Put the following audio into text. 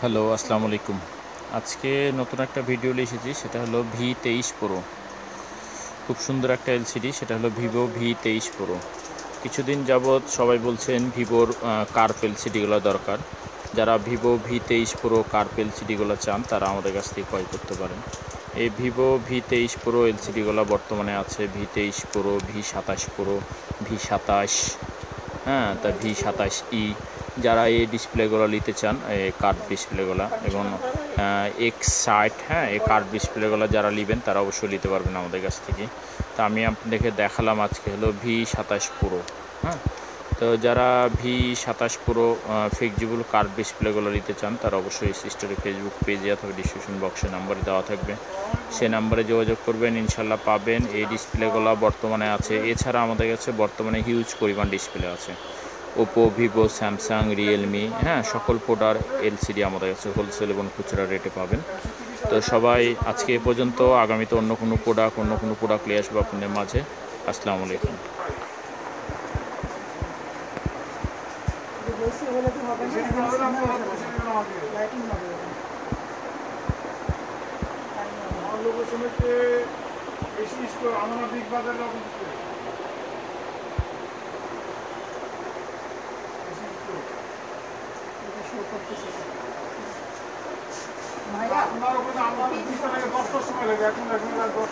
Hello, আসসালামু আলাইকুম। আজকে নতুন একটা ভিডিও নিয়ে এসেছি, সেটা হলো V23 Pro। খুব সুন্দর একটা এলসিডি, সেটা হলো ভিভো V23 Pro। কিছুদিন যাবৎ সবাই বলছেন ভিভোর কার্ভ এলসিডিগুলো দরকার। যারা ভিভো V23 Pro কার্ভ এলসিডিগুলো চান তারা আমাদের কাছ থেকে ক্রয় করতে পারেন। এই ভিভো V23 Pro এলসিডিগুলো বর্তমানে আছে V23 Pro, V27 Pro, V27, হ্যাঁ, তা V27E। যারা এই ডিসপ্লেগুলো নিতে চান, এই কার্ভ ডিসপ্লেগুলো, এবং X60, হ্যাঁ, এই কার্ভ ডিসপ্লেগুলো যারা নেবেন তারা অবশ্যই নিতে পারবেন আমাদের কাছ থেকে। তা আমি আপনাদেরকে দেখালাম আজকে হলো V27 Pro। হ্যাঁ, তো যারা V27 Pro ফ্লেক্সিবল কার্ভ ডিসপ্লেগুলো নিতে চান তারা অবশ্যই স্টোরি ফেসবুক পেজে অথবা ডিসক্রিপশন বক্সে নাম্বারে দেওয়া থাকবে, সে নাম্বারে যোগাযোগ করবেন, ইনশাল্লাহ পাবেন। এই ডিসপ্লেগুলো বর্তমানে আছে। এছাড়া আমাদের কাছে বর্তমানে হিউজ পরিমাণ ডিসপ্লে আছে। ওপো, ভিভো, স্যামসাং, রিয়েলমি, হ্যাঁ, সকল প্রোডাক্ট এলসিডি আমাদের কাছে হোলসেল এবং খুচরা রেটে পাবেন। তো সবাই আজকে এ পর্যন্ত। আগামীতে অন্য কোনো প্রোডাক্ট নিয়ে আসবো আপনাদের মাঝে। আসসালামু আলাইকুম। আপনার ওখানে আমার 10 টাকা 10টার সময় লাগে এখন